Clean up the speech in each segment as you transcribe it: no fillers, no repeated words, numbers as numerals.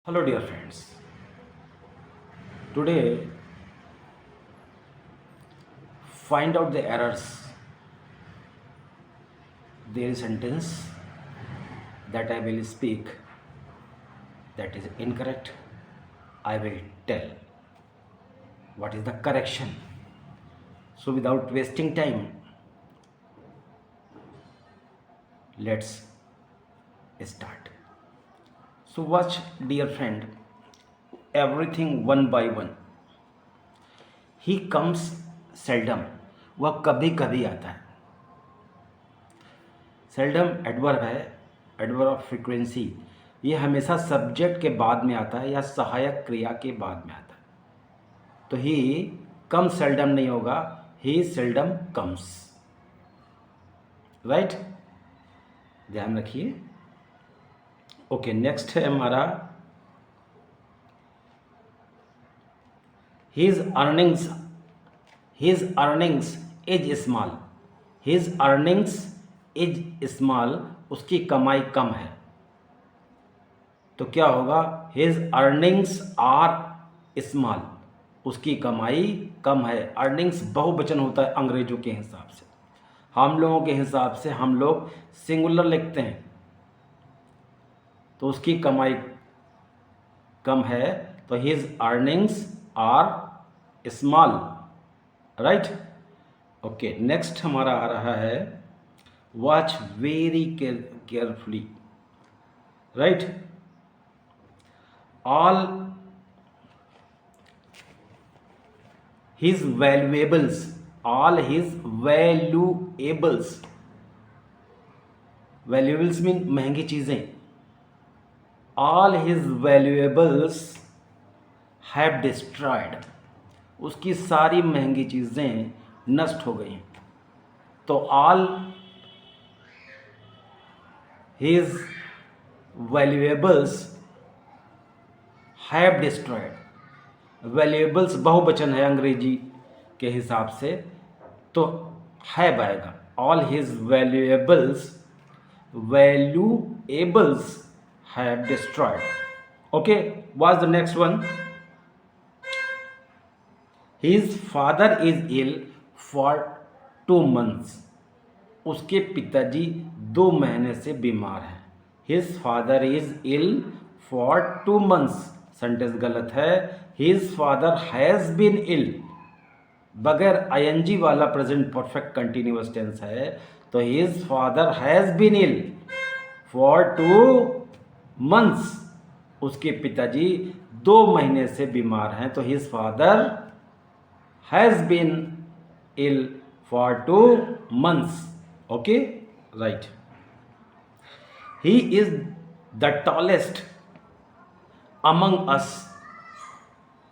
Hello, dear friends. Today, find out the errors. There is a sentence that I will speak that is incorrect. I will tell what is the correction. So, without wasting time, let's start. So, watch, dear friend, everything one by one. He comes seldom. वह कभी कभी आता है. Seldom adverb है, adverb of frequency. ये हमेशा subject के बाद में आता है या सहायक क्रिया के बाद में आता है. तो ही कम सेल्डम नहीं होगा, ही सेल्डम कम्स. राइट, ध्यान रखिए. ओके, नेक्स्ट है हमारा his earnings. His earnings is small. His earnings is small, उसकी कमाई कम है. तो क्या होगा? हिज अर्निंग्स आर स्मॉल, उसकी कमाई कम है. अर्निंग्स बहुवचन होता है अंग्रेजों के हिसाब से. हम लोगों के हिसाब से हम लोग सिंगुलर लिखते हैं. तो उसकी कमाई कम है, तो his earnings are small. Right. Okay, next हमारा आ रहा है watch very carefully. Right. All his valuables. All his valuables. Valuables mean महंगी चीजें. All his valuables have destroyed, उसकी सारी महंगी चीजें नष्ट हो गई. तो all his valuables have destroyed. Valuables बहुवचन है अंग्रेजी के हिसाब से, तो हैव आएगा. All his valuables have destroyed. Okay, what's the next one? His father is ill for 2 months. उसके पिताजी 2 महीने से बीमार हैं. His father is ill for 2 months. Sentence गलत है. His father has been ill, बगैर आईएनजी वाला प्रेजेंट परफेक्ट कंटिन्यूअस टेंस है. तो his father has been ill for 2 months. उसके पिताजी 2 महीने से बीमार हैं. तो his father has been ill for 2 months. Okay, right. He is the tallest among us.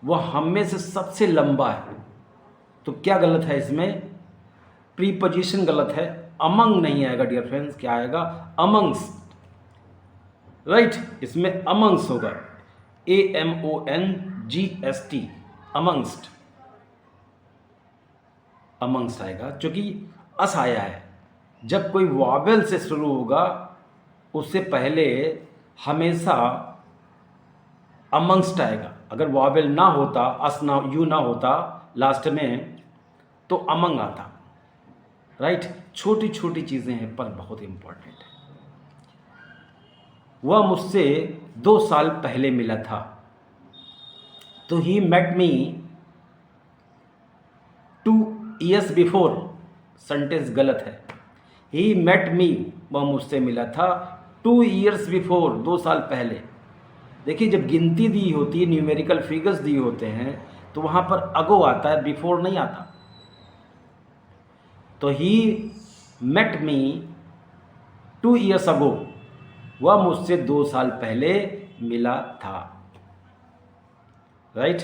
वह हम में से सबसे लंबा है. तो क्या गलत है इसमें? प्रीपोजिशन गलत है. among नहीं आएगा डियर फ्रेंड्स. क्या आएगा? amongst. राइट, इसमें amongst होगा. AMONGST, amongst. अमंग्स आएगा, क्योंकि अस आया है. जब कोई वावेल से शुरू होगा उससे पहले हमेशा अमंग्स्ट आएगा. अगर वावेल ना होता, अस ना, यू ना होता लास्ट में, तो अमंग आता. राइट. छोटी छोटी चीज़ें हैं पर बहुत इंपॉर्टेंट है. वह मुझसे 2 साल पहले मिला था. तो he met me 2 years before. Sentence गलत है. ही मेट मी, वह मुझसे मिला था 2 years बिफोर, 2 साल पहले. देखिए, जब गिनती दी होती है, न्यूमेरिकल फिगर्स दिए होते हैं, तो वहाँ पर अगो आता है, बिफोर नहीं आता. तो ही मेट मी 2 years अगो, वह मुझसे 2 साल पहले मिला था. Right.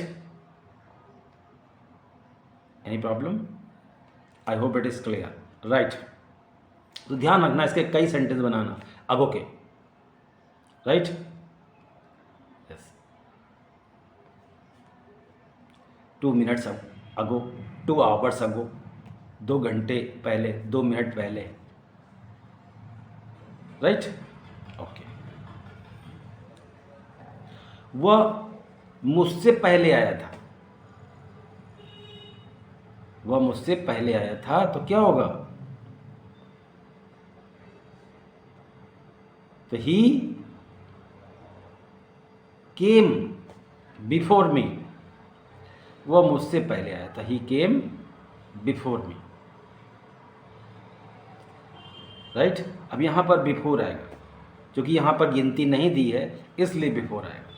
Any problem? I hope it is clear. Right. तो ध्यान रखना, इसके कई सेंटेंस बनाना अगो के. राइट. यस. 2 minutes अगो, 2 hours अगो, 2 घंटे पहले, 2 मिनट पहले. राइट. ओके. वह मुझसे पहले आया था, वह मुझसे पहले आया था, तो क्या होगा? तो ही केम बिफोर मी, वह मुझसे पहले आया था, ही केम बिफोर मी, राइट। अब यहां पर बिफोर आएगा, क्योंकि यहां पर गिनती नहीं दी है इसलिए बिफोर आएगा।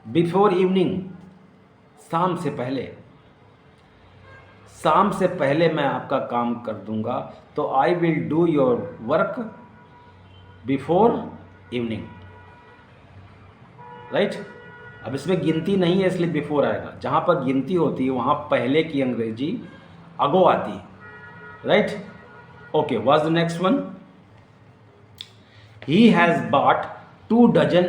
बिफोर इवनिंग, शाम से पहले, शाम से पहले मैं आपका काम कर दूंगा, तो I will do your work before evening, right. अब इसमें गिनती नहीं है इसलिए बिफोर आएगा। जहां पर गिनती होती है वहां पहले की अंग्रेजी अगो आती है, right. Okay, what's the next one? He has bought 2 dozen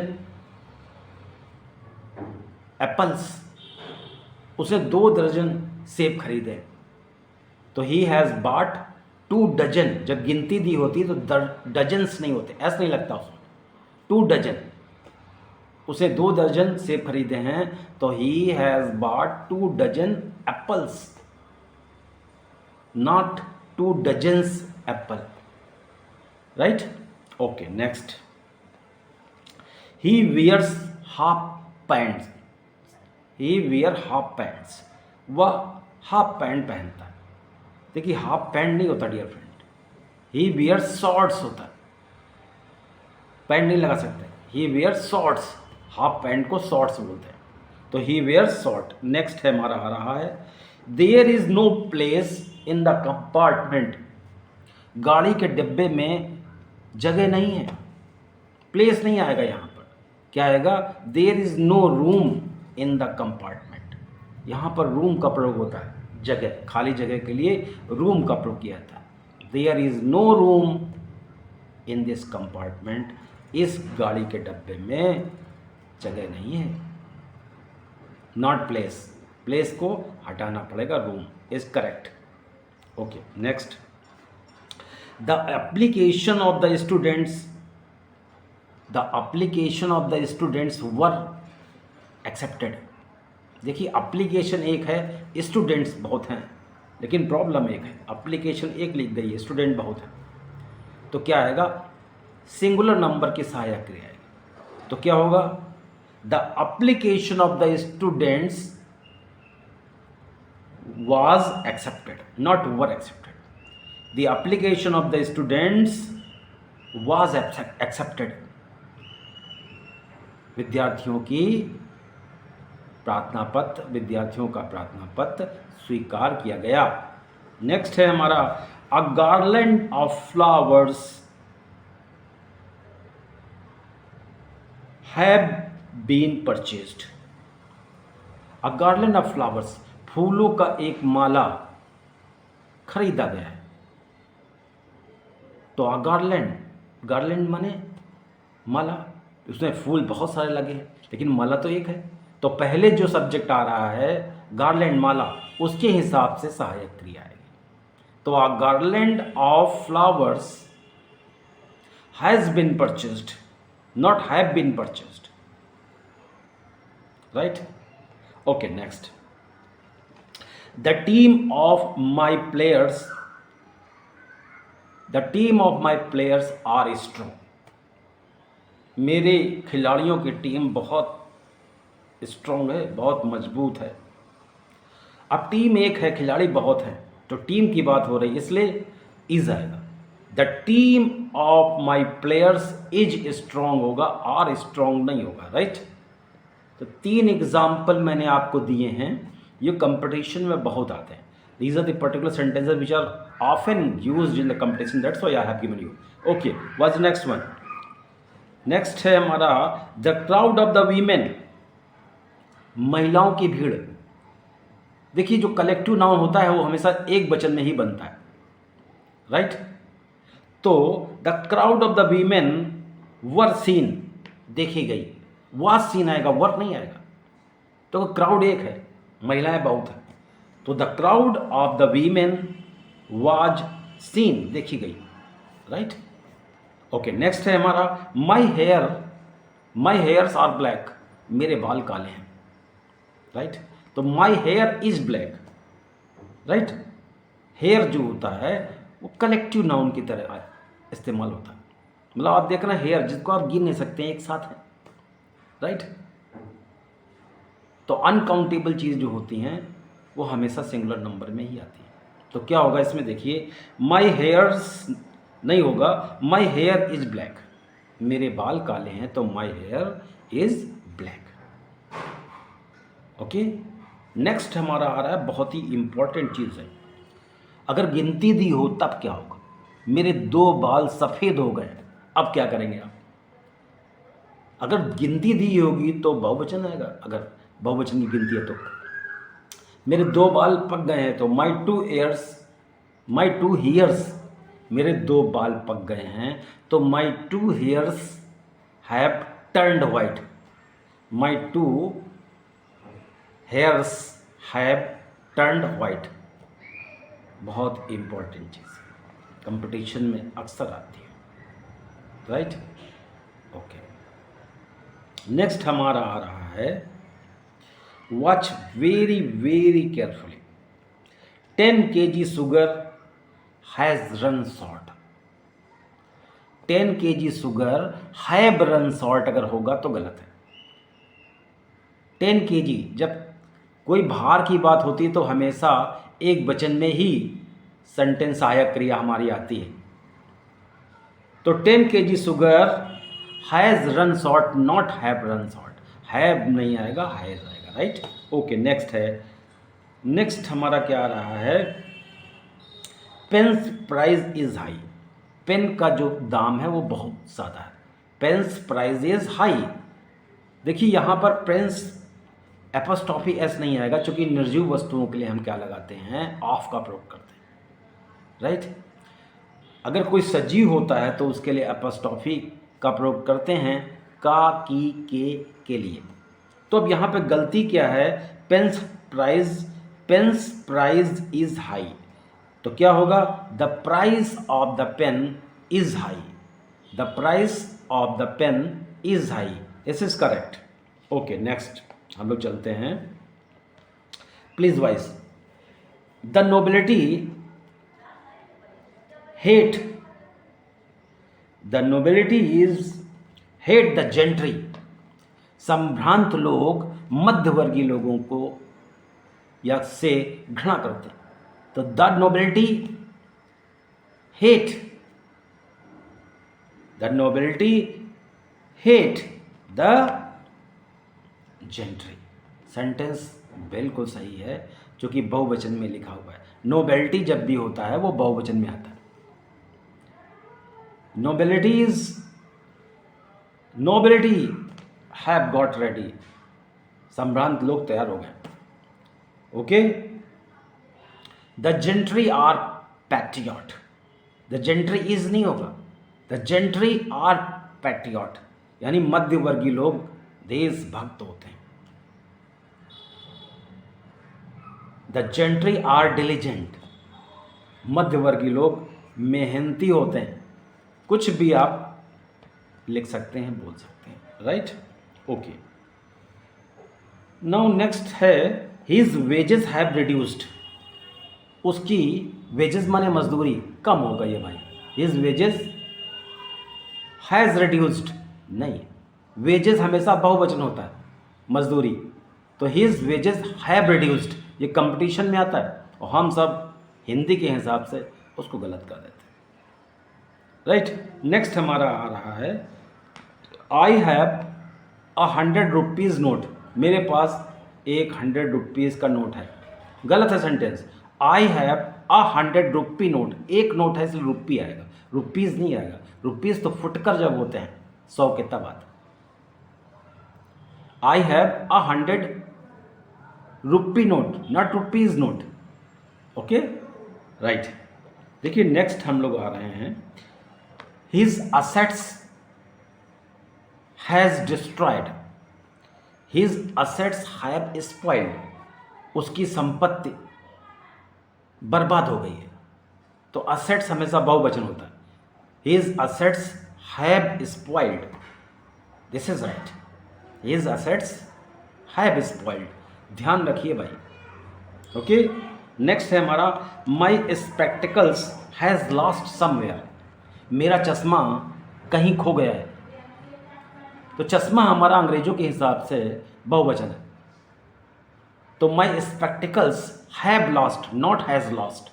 apples, उसने 2 दर्जन सेब खरीदे। तो ही हैज़ बॉट 2 डजन, जब गिनती दी होती है तो डजन्स नहीं होते, ऐसा नहीं लगता उसमें, 2 डजन, उसे 2 दर्जन सेब खरीदे हैं। तो he has bought 2 dozen apples, not 2 dozens apple, right. Okay, next. He wears half pants, he wear half pants, वह हाफ पैंट पहनता है। देखिए हाफ पैंट नहीं होता dear friend, he wear shorts होता है, पैंट नहीं लगा सकते। He wear shorts, half pant को शॉर्ट्स बोलते हैं, तो ही वियर शॉर्ट। नेक्स्ट है हमारा आ रहा है, there is no place in the compartment, गाड़ी के डिब्बे में जगह नहीं है, प्लेस नहीं आएगा यहाँ पर, क्या आएगा? There is no room in the compartment, यहाँ पर रूम का प्रयोग होता है, जगह, खाली जगह के लिए रूम का प्रयोग किया जाता है। There is no room in this compartment, इस गाड़ी के डब्बे में जगह नहीं है। नॉट प्लेस, प्लेस को हटाना पड़ेगा, room is correct. Okay, next. The application of the students, the application of the students were accepted. देखिए एप्लीकेशन एक है, स्टूडेंट्स बहुत हैं, लेकिन प्रॉब्लम एक है, एप्लीकेशन एक लिख गई है, स्टूडेंट बहुत है, तो क्या आएगा? सिंगुलर नंबर की सहायक क्रिया आएगी, तो क्या होगा? The application of the students was accepted, not were accepted. The application of the students was accepted, विद्यार्थियों की प्रार्थना पत्र, विद्यार्थियों का प्रार्थना पत्र स्वीकार किया गया। नेक्स्ट है हमारा, a garland of flowers have been purchased. A garland of flowers, फूलों का एक माला खरीदा गया है। तो अ गार्लैंड, गार्लैंड माने माला, उसमें फूल बहुत सारे लगे हैं लेकिन माला तो एक है, तो पहले जो सब्जेक्ट आ रहा है गार्लैंड, माला, उसके हिसाब से सहायक क्रिया आएगी। तो a garland of flowers has been purchased, not have been purchased, right. Okay, next. The team of my players, the team of my players are strong, मेरे खिलाड़ियों की टीम बहुत स्ट्रॉन्ग है, बहुत मजबूत है। अब टीम एक है, खिलाड़ी बहुत हैं, तो टीम की बात हो रही है इसलिए इज आएगा। The team of my players is strong होगा, आर स्ट्रॉन्ग नहीं होगा, राइट। तो 3 एग्जाम्पल मैंने आपको दिए हैं, ये कंपटीशन में बहुत आते हैं। These are the particular sentences which are often used in the competition, that's why I have given you. Okay, what's the next one? Next है हमारा, the crowd of the women, महिलाओं की भीड़। देखिए जो कलेक्टिव नाउन होता है वो हमेशा एक वचन में ही बनता है, राइट। तो the crowd of the women were seen, देखी गई, वाज सीन आएगा, वर नहीं आएगा, तो क्राउड एक है, महिलाएं बहुत हैं, तो the crowd of the women was seen, देखी गई, राइट। ओके, नेक्स्ट है हमारा, my hair my hairs are black, मेरे बाल काले हैं, राइट। तो my hair is black, right. Hair जो होता है वो कलेक्टिव नाउन की तरह इस्तेमाल होता है, मतलब आप देख रहे हैं हेयर जिसको आप गिन नहीं सकते हैं, एक साथ है, राइट। तो अनकाउंटेबल चीज़ जो होती हैं वो हमेशा सिंगुलर नंबर में ही आती है। तो क्या होगा इसमें देखिए, माई हेयर्स नहीं होगा, माई हेयर इज ब्लैक, मेरे बाल काले हैं, तो my hair is black. Okay, next हमारा आ रहा है, बहुत ही इंपॉर्टेंट चीज़ है, अगर गिनती दी हो तब क्या होगा। मेरे 2 बाल सफ़ेद हो गए, अब क्या करेंगे आप। अगर गिनती दी होगी तो बहुवचन आएगा, अगर बहुवचन की गिनती है तो। मेरे 2 बाल पक गए हैं, तो माई 2 ईयर्स, माई 2 हीयर्स, मेरे 2 बाल पक गए हैं, तो माई 2 here's have turned white, my 2 hairs have turned white. बहुत इंपॉर्टेंट चीज़, कंपटीशन में अक्सर आती है, राइट। ओके, नेक्स्ट हमारा आ रहा है, watch very very carefully, 10 kg sugar has run short. 10 kg sugar have run short अगर होगा तो गलत है। 10 kg जब कोई भार की बात होती है तो हमेशा एक वचन में ही सेंटेंस सहायक क्रिया हमारी आती है। तो 10 kg sugar has run short, not have run short, have नहीं आएगा, हैज़ आएगा, राइट। ओके, नेक्स्ट है, नेक्स्ट हमारा क्या आ रहा है, pens price is high, pen का जो दाम है वो बहुत ज़्यादा है, पेन्स प्राइस इज हाई। देखिए यहाँ पर पेन्स एपोस्ट्रॉफी एस नहीं आएगा, क्योंकि निर्जीव वस्तुओं के लिए हम क्या लगाते हैं, ऑफ का प्रयोग करते हैं, राइट। अगर कोई सजीव होता है तो उसके लिए एपोस्ट्रॉफी का प्रयोग करते हैं, का, की, के लिए। तो अब यहाँ पे गलती क्या है, पेन्स प्राइस इज हाई, तो क्या होगा, the price of the pen is high, the price of the pen is high, this is correct. Okay, next हम लोग चलते हैं, please wise, the nobility hate, the nobility is hate the gentry, संभ्रांत लोग मध्यवर्गीय लोगों को या से घृणा करते हैं। तो the nobility hate, the nobility hate the gentry. Sentence बिल्कुल सही है, जो कि बहुवचन में लिखा हुआ है। नोबेलिटी जब भी होता है वो बहुवचन में आता है। नोबिलिटी हैव गॉट रेडी, संभ्रांत लोग तैयार हो गए। Okay, the gentry are patriot, the gentry is नहीं होगा, द जेंट्री आर पैट्रियट, यानी मध्यवर्गीय लोग देशभक्त होते हैं। द जेंट्री आर डिलीजेंट, मध्यवर्गीय लोग मेहनती होते हैं। कुछ भी आप लिख सकते हैं, बोल सकते हैं, राइट। ओके, नाउ नेक्स्ट है, हिज वेजेस हैव रिड्यूस्ड, उसकी वेजेस माने मजदूरी कम हो गई है भाई। हिज वेजेस हैज़ रिड्यूस्ड नहीं, वेजेस हमेशा बहुवचन होता है, मजदूरी। तो हिज वेजेस हैव रिड्यूस्ड ये कंपटीशन में आता है, और हम सब हिंदी के हिसाब से उसको गलत कर देते हैं, राइट। नेक्स्ट हमारा आ रहा है, आई हैव 100 रुपीज़ नोट, मेरे पास एक 100 रुपीज़ का नोट है। गलत है sentence, I have 100 rupee note, एक नोट है इसलिए रुपी आएगा, रुपीज़ नहीं आएगा। रुपीज़ तो फुटकर जब होते हैं 100 के तब आता। I have 100 rupee note, not rupees note. Okay, right. देखिए नेक्स्ट हम लोग आ रहे हैं, his assets has destroyed, his assets have spoiled, उसकी संपत्ति बर्बाद हो गई है। तो असेट्स हमेशा बहुवचन होता है, his assets have spoiled, this is right, his assets have spoiled, ध्यान रखिए भाई। ओके, नेक्स्ट है हमारा माई स्पेक्टिकल्स हैज़ लॉस्ट समवेयर, मेरा चश्मा कहीं खो गया है। तो चश्मा हमारा अंग्रेजों के हिसाब से बहुवचन है, तो my spectacles have lost, not has lost,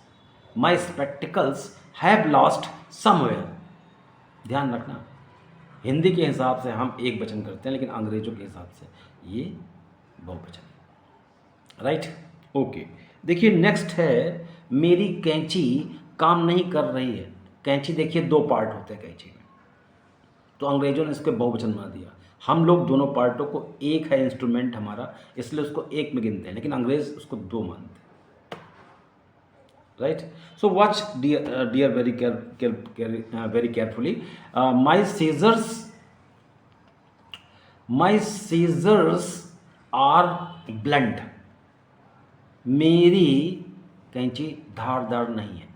my spectacles have lost somewhere. ध्यान रखना, हिंदी के हिसाब से हम एक वचन करते हैं, लेकिन अंग्रेजों के हिसाब से ये बहुवचन है, राइट। ओके, देखिए नेक्स्ट है मेरी कैंची काम नहीं कर रही है। कैंची देखिए दो पार्ट होते हैं कैंची में, तो अंग्रेजों ने इसको बहुवचन बना दिया। हम लोग दोनों पार्टों को, एक है इंस्ट्रूमेंट हमारा, इसलिए उसको एक में गिनते हैं, लेकिन अंग्रेज उसको दो मानते हैं, right. So watch dear very carefully, my scissors are blunt, मेरी कैंची धारदार नहीं है।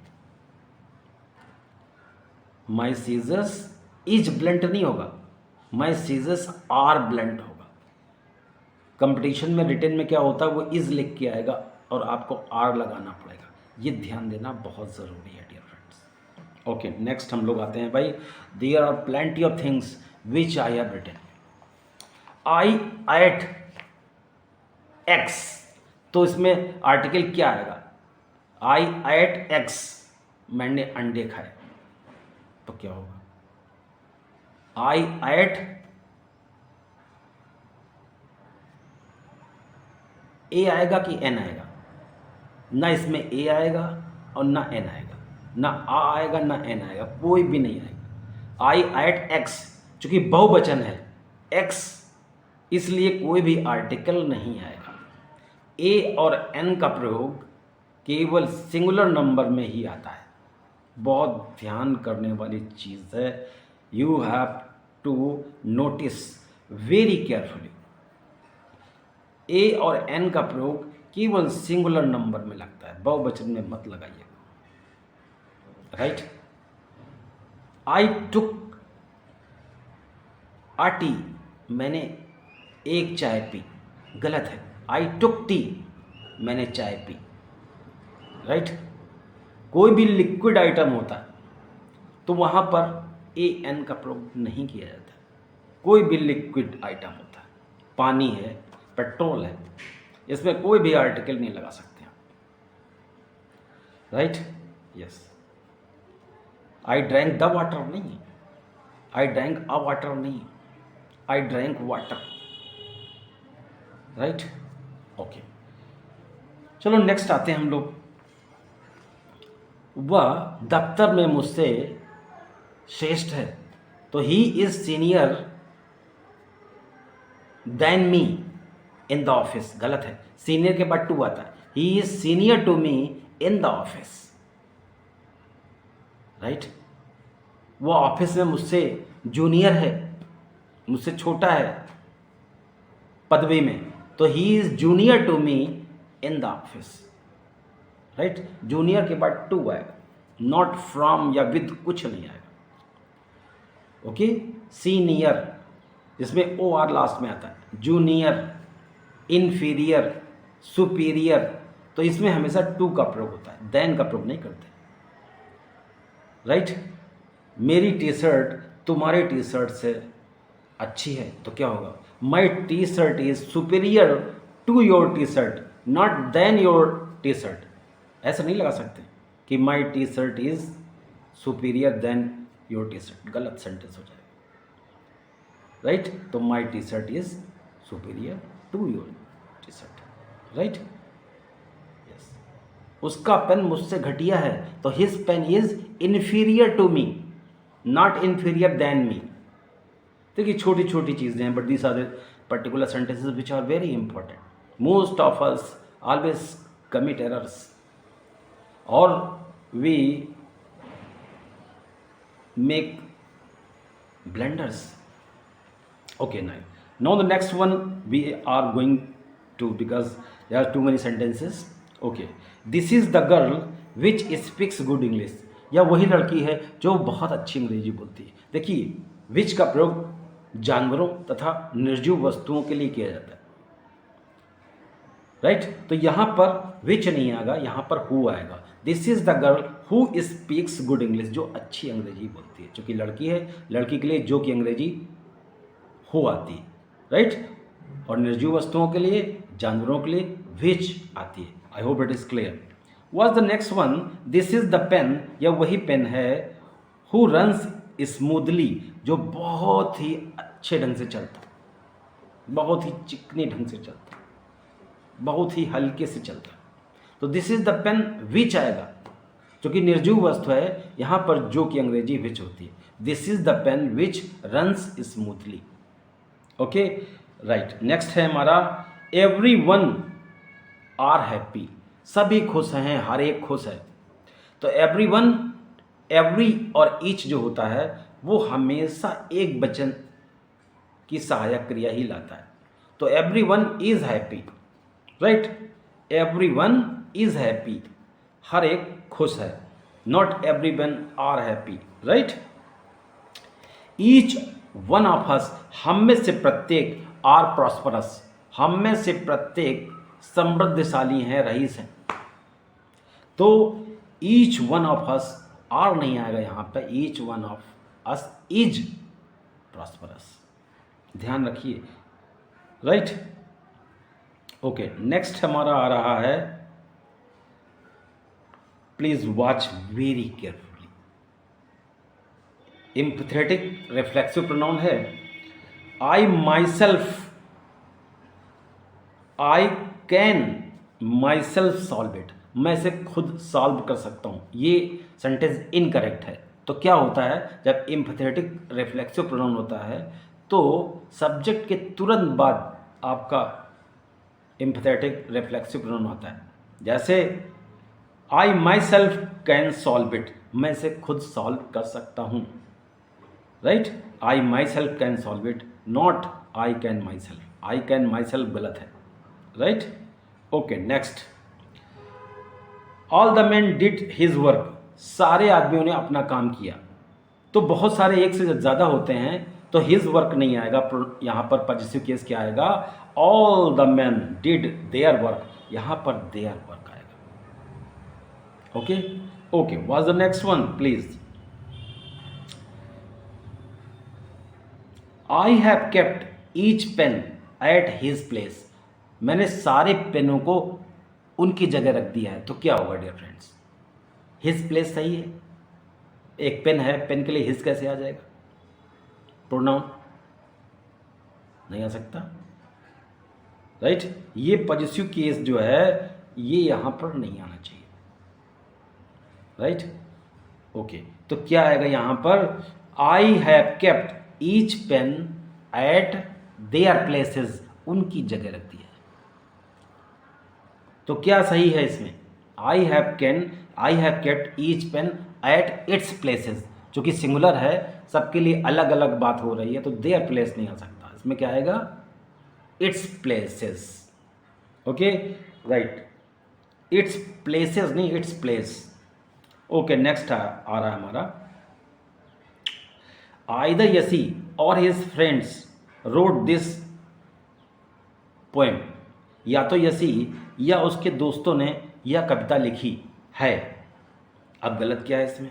माई सीजर्स इज ब्लंट नहीं होगा, माई सीजर्स आर ब्लंट होगा। कंपटीशन में रिटन में क्या होता है, वो इज लिख के आएगा और आपको आर लगाना पड़ेगा, ये ध्यान देना बहुत ज़रूरी है डियर फ्रेंड्स। ओके, नेक्स्ट हम लोग आते हैं भाई, there are plenty of things which I have written. I ate eggs, तो इसमें आर्टिकल क्या आएगा, आई एट एक्स, मैंने अंडे खाए, तो क्या होगा, आई एट ए आएगा कि एन आएगा, ना इसमें ए आएगा और ना एन आएगा, ना आ आएगा ना एन आएगा, कोई भी नहीं आएगा। आई एट एक्स, चूंकि बहुवचन है एक्स, इसलिए कोई भी आर्टिकल नहीं आएगा। ए और एन का प्रयोग केवल सिंगुलर नंबर में ही आता है, बहुत ध्यान करने वाली चीज़ है, you have to notice very carefully. A और एन का प्रयोग केवल सिंगुलर नंबर में लगता है, बहुवचन में मत लगाइएगा, राइट। आई टुक अ टी, मैंने एक चाय पी, गलत है, आई टुक टी, मैंने चाय पी, राइट। कोई भी लिक्विड आइटम होता है तो वहाँ पर ए एन का प्रयोग नहीं किया जाता, कोई भी लिक्विड आइटम होता है, पानी है, पेट्रोल है, इसमें कोई भी आर्टिकल नहीं लगा सकते हैं, right. Yes, I drank the water नहीं, आई ड्रैंक अ वाटर नहीं, I drank water, right. Okay, चलो नेक्स्ट आते हैं हम लोग, वह दफ्तर में मुझसे श्रेष्ठ है, तो he is senior than me in the office, गलत है, सीनियर के बाद टू आता है, he is senior to me in the office, right. वो ऑफिस में मुझसे जूनियर है, मुझसे छोटा है पदवी में, तो he is junior to me in the office, right. Junior के बाद टू आएगा, नॉट फ्रॉम या विद कुछ नहीं आएगा, ओके। सीनियर, इसमें ओ आर लास्ट में आता है, जूनियर, इन्फीरियर, सुपीरियर, तो इसमें हमेशा टू का प्रयोग होता है, देन का प्रयोग नहीं करते, राइट। मेरी टी शर्ट तुम्हारी टी शर्ट से अच्छी है, तो क्या होगा, my T shirt is superior to your T shirt, not then your T shirt. ऐसा नहीं लगा सकते कि my T shirt is superior then your T shirt, गलत सेंटेंस हो जाएगा, राइट। तो my T shirt is superior to your T shirt, right. Yes, उसका पेन मुझसे घटिया है, तो his pen is inferior to me, not inferior than me. देखिए छोटी छोटी चीज़ें हैं, but these are the particular sentences which are very important. Most of us always commit errors और we make blunders. Okay, now the next one we are going to, because there are too many sentences. Okay, this is the girl which speaks good English, या वही लड़की है जो बहुत अच्छी अंग्रेजी बोलती है। देखिए विच का प्रयोग जानवरों तथा निर्जीव वस्तुओं के लिए किया जाता है। राइट तो यहाँ पर विच नहीं आएगा, यहाँ पर हु आएगा। This is the girl who speaks good English, जो अच्छी अंग्रेजी बोलती है। चूंकि लड़की है, लड़की के लिए जो कि अंग्रेजी हु आती है। राइट और निर्जीव वस्तुओं के लिए, जानवरों के लिए विच आती है। I hope it is clear. Was the next one, this is the pen, यह वही पेन है हु रन्स स्मूथली, जो बहुत ही अच्छे ढंग से चलता, बहुत ही चिकने ढंग से चलता, बहुत ही हल्के से चलता। तो दिस इज द पेन विच आएगा, क्योंकि निर्जीव वस्तु है, यहाँ पर जो की अंग्रेजी विच होती है। This is the pen which runs smoothly. Okay right. Next है हमारा एवरी वन आर हैप्पी, सभी खुश हैं, हर एक खुश है। तो एवरी वन, एवरी और ईच जो होता है वो हमेशा एक वचन की सहायक क्रिया ही लाता है। तो everyone is happy. Right everyone is happy, हर एक खुश है। Not everyone are happy. Right each one of us, हम में से प्रत्येक, आर प्रॉस्परस, हम में से प्रत्येक समृद्धशाली हैं, रईस हैं। तो each one of us, are नहीं आएगा यहाँ पे, each one of us is prosperous, ध्यान रखिए। राइट ओके नेक्स्ट हमारा आ रहा है, please watch very carefully. Emphatic reflexive pronoun है। I myself, I can myself solve it, मैं इसे खुद सॉल्व कर सकता हूँ। ये सेंटेंस इनकरेक्ट है। तो क्या होता है, जब एम्पथेटिक रिफ्लेक्सिव प्रोनाउन होता है तो सब्जेक्ट के तुरंत बाद आपका एम्पथेटिक रिफ्लेक्सिव प्रोनाउन होता है। जैसे I myself can solve it, मैं इसे खुद सॉल्व कर सकता हूँ। Right I myself can solve it, not I can myself. I can myself गलत है। Right okay next, all the man did his work, सारे आदमियों ने अपना काम किया। तो बहुत सारे एक से ज़्यादा होते हैं तो हिज वर्क नहीं आएगा, यहाँ पर पॉजिटिव केस क्या आएगा, all the man did their work, यहाँ पर देयर वर्क आएगा। Okay okay what's the next one please. I have kept each pen at his place, मैंने सारे पेनों को उनकी जगह रख दिया है। तो क्या होगा डियर फ्रेंड्स, हिज प्लेस सही है, एक पेन है, पेन के लिए हिज कैसे आ जाएगा, प्रोनाउन नहीं आ सकता। राइट ये पॉजिटिव केस जो है ये यहाँ पर नहीं आना चाहिए। राइट ओके तो क्या आएगा यहाँ पर, I have kept each pen eight there places, उनकी जगह रख दिया है। तो क्या सही है इसमें, I have kept each pen at its places, जो कि सिंगुलर है, सबके लिए अलग अलग बात हो रही है, तो देयर प्लेस नहीं आ सकता। इसमें क्या आएगा, it's places. Okay right it's places नहीं, इट्स प्लेस। ओके नेक्स्ट आ रहा है हमारा, आइदर यसी और his friends road this poem, या तो यसी या उसके दोस्तों ने यह कविता लिखी है। अब गलत क्या है इसमें,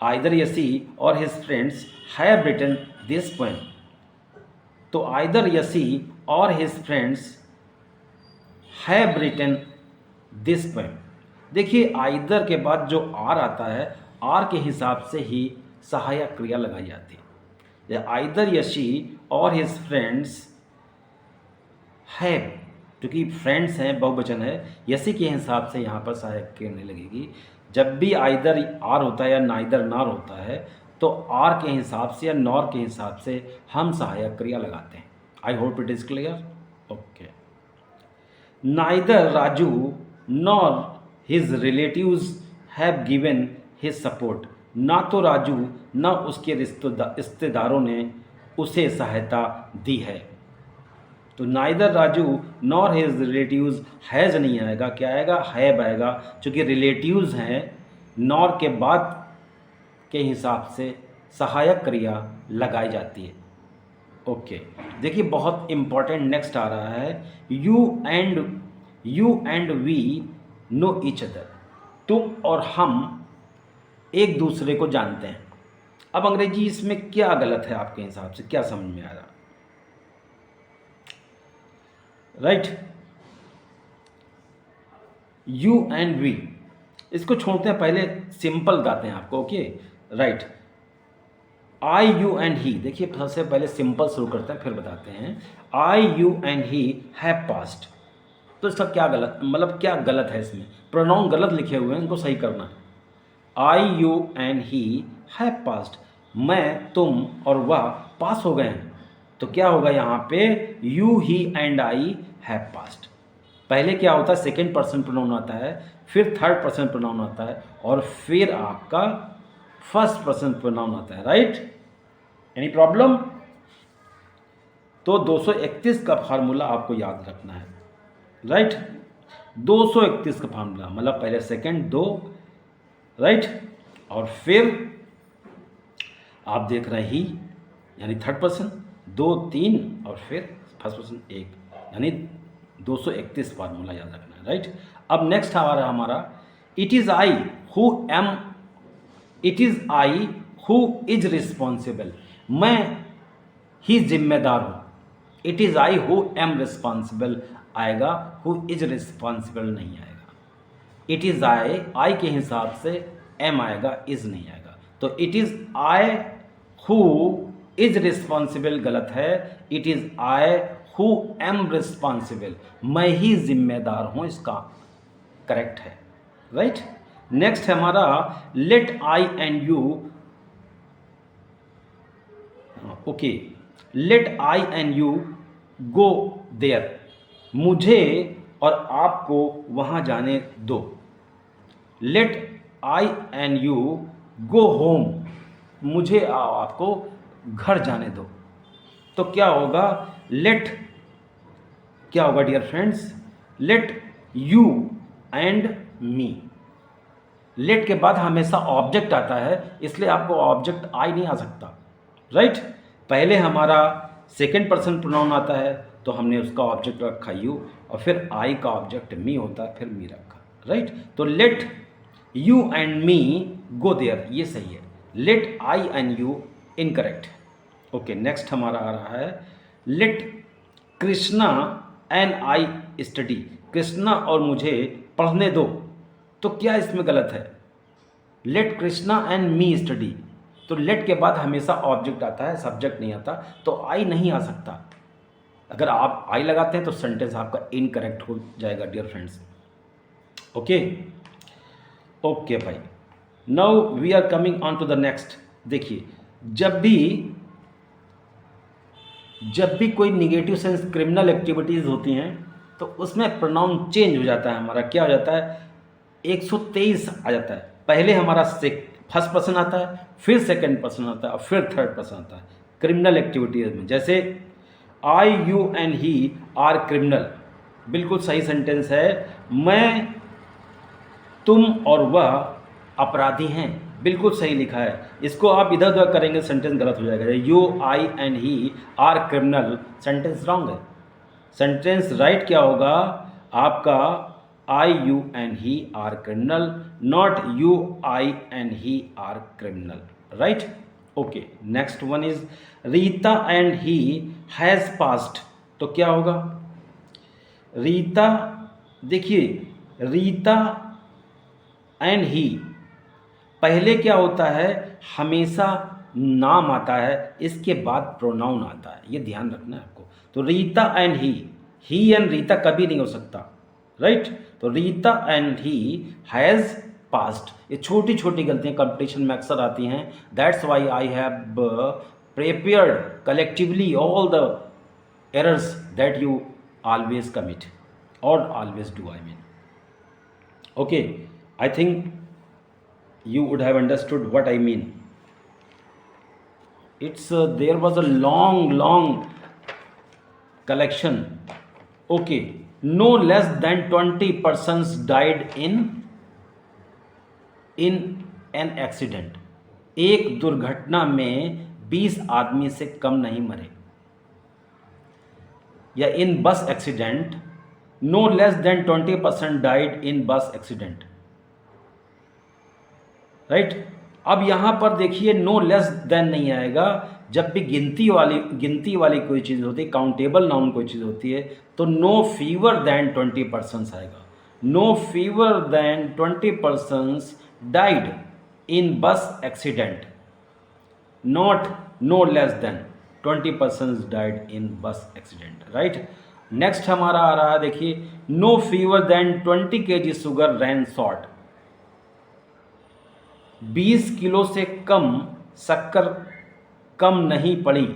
आइदर यसी और his friends have written this poem. तो आइदर यसी और his friends have written this poem. देखिए आइदर के बाद जो आर आता है, आर के हिसाब से ही सहायक क्रिया लगाई जाती है। आइदर यशी और हिज फ्रेंड्स हैव, क्योंकि फ्रेंड्स हैं, बहुवचन है, यसी के हिसाब से यहाँ पर सहायक क्रिया नहीं लगेगी। जब भी आइदर आर होता है या नाइदर नार होता है तो आर के हिसाब से या नॉर के हिसाब से हम सहायक क्रिया लगाते हैं। आई hope it is clear. Okay neither Raju nor his relatives have given his support, ना तो राजू ना उसके रिश्तेदारों ने उसे सहायता दी है। तो neither Raju nor his relatives has नहीं आएगा, क्या आएगा, हैव आएगा, क्योंकि रिलेटिव्स हैं, नॉर के बाद के हिसाब से सहायक क्रिया लगाई जाती है। ओके, देखिए बहुत इंपॉर्टेंट नेक्स्ट आ रहा है, you and we know each other. तुम और हम एक दूसरे को जानते हैं। अब अंग्रेजी इसमें क्या गलत है आपके हिसाब से, क्या समझ में आ रहा? राइट, यू एंड वी, इसको छोड़ते हैं, पहले सिंपल गाते हैं आपको। Okay, right, I you and ही, देखिए सबसे पहले सिंपल शुरू करते हैं फिर बताते हैं। I you and he have passed, तो इसका क्या गलत, मतलब क्या गलत है इसमें? प्रोनाउन गलत लिखे हुए हैं, इनको सही करना है। I you and he have passed, मैं तुम और वह पास हो गए हैं, तो क्या होगा यहाँ पे? You he and I have past. पहले क्या होता है? सेकेंड पर्सन प्रोनाउन आता है, फिर थर्ड पर्सन प्रोनाउन आता है, और फिर आपका फर्स्ट पर्सन प्रोनाउन आता है। Right, any problem? तो 231 का फार्मूला आपको याद रखना है। राइट, 231 का फार्मूला मतलब पहले सेकंड दो, राइट, और फिर आप देख रहे ही यानी थर्ड पर्सन, 2 3 और फिर फर्स्ट पर्सन 1, यानी 231 फार्मूला याद रखना है। राइट, अब नेक्स्ट आ रहा है हमारा, it is I who is responsible, मैं ही जिम्मेदार हूँ। It is I who am responsible आएगा, हु इज रिस्पॉन्सिबल नहीं आएगा। इट इज़ आई के हिसाब से एम आएगा, इज नहीं आएगा। तो it is I who is responsible गलत है, it is I who am responsible, मैं ही जिम्मेदार हूँ, इसका करेक्ट है। राइट, नेक्स्ट है हमारा, let I and you, okay, let I and you go there, मुझे और आपको वहाँ जाने दो। Let I and you go home, मुझे आपको घर जाने दो। तो क्या होगा? लेट, क्या होगा dear friends? Let you and me, let के बाद हमेशा ऑब्जेक्ट आता है, इसलिए आपको ऑब्जेक्ट आई नहीं आ सकता। राइट, पहले हमारा सेकेंड पर्सन प्रोनाउन आता है, तो हमने उसका ऑब्जेक्ट रखा यू, और फिर आई का ऑब्जेक्ट मी होता है, फिर मी रखा। राइट, तो let you and me go there, ये सही है। Let I and you incorrect है। ओके, नेक्स्ट हमारा आ रहा है, let Krishna and I study, Krishna और मुझे पढ़ने दो। तो क्या इसमें गलत है? Let Krishna and me study, तो लेट के बाद हमेशा ऑब्जेक्ट आता है, सब्जेक्ट नहीं आता, तो आई नहीं आ सकता। अगर आप आई लगाते हैं तो सेंटेंस आपका इनकरेक्ट हो जाएगा डियर फ्रेंड्स। ओके, ओके भाई, now we are coming on to the next. देखिए, जब भी कोई निगेटिव सेंस क्रिमिनल एक्टिविटीज़ होती हैं, तो उसमें प्रोनाउन चेंज हो जाता है हमारा। क्या हो जाता है? 123 आ जाता है। पहले हमारा फर्स्ट पर्सन आता है, फिर सेकंड पर्सन आता है, और फिर थर्ड पर्सन आता है क्रिमिनल एक्टिविटीज़ में। जैसे I you and he are criminal, बिल्कुल सही सेंटेंस है। मैं, तुम और वह अपराधी हैं, बिल्कुल सही लिखा है। इसको आप इधर उधर करेंगे सेंटेंस गलत हो जाएगा। You I and he are criminal, sentence wrong है। सेंटेंस राइट क्या होगा आपका? I you and he are criminal, not you I and he are criminal. Right, okay, next one is Rita and he has passed. तो क्या होगा? रीता, देखिए Rita and ही, पहले क्या होता है? हमेशा नाम आता है, इसके बाद प्रोनाउन आता है, ये ध्यान रखना है आपको। तो Rita and he and Rita कभी नहीं हो सकता। राइट, तो Rita and he has past. ये छोटी छोटी गलतियाँ कंपटीशन में अक्सर आती हैं। That's why I have prepared collectively all the errors that you always commit or always do, I mean. Okay, I think you would have understood what I mean. It's there was a long collection. Okay, no less than 20 persons died in an accident. एक दुर्घटना में 20 आदमी से कम नहीं मरे, या in bus accident no less than 20% died in bus accident, right. अब यहां पर देखिए नो लेस देन नहीं आएगा। जब भी गिनती वाली कोई चीज़ होती है, काउंटेबल नाउन कोई चीज़ होती है, तो नो फीवर देन 20% आएगा। No fewer than 20% died in bus accident, not no less than 20% died in bus accident, right. Next हमारा आ रहा है, देखिए no fewer than 20 kg sugar ran short, 20 kilo से कम शक्कर कम नहीं पड़ी।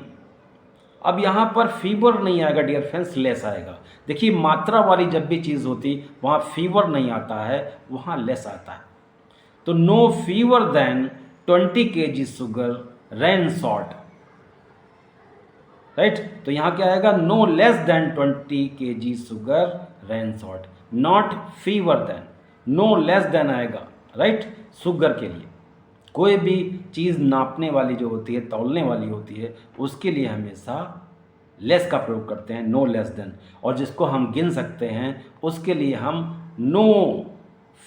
अब यहाँ पर फीवर नहीं आएगा डियर फ्रेंड्स, लेस आएगा। देखिए मात्रा वाली जब भी चीज़ होती वहाँ फीवर नहीं आता है, वहाँ लेस आता है। तो no fewer than 20 kg sugar ran short, right. तो यहाँ क्या आएगा, no less than 20 kg sugar ran short, not fewer than, no less than आएगा, राइट। शुगर के लिए कोई भी चीज़ नापने वाली जो होती है, तौलने वाली होती है, उसके लिए हमेशा लेस का प्रयोग करते हैं, नो लेस देन। और जिसको हम गिन सकते हैं उसके लिए हम नो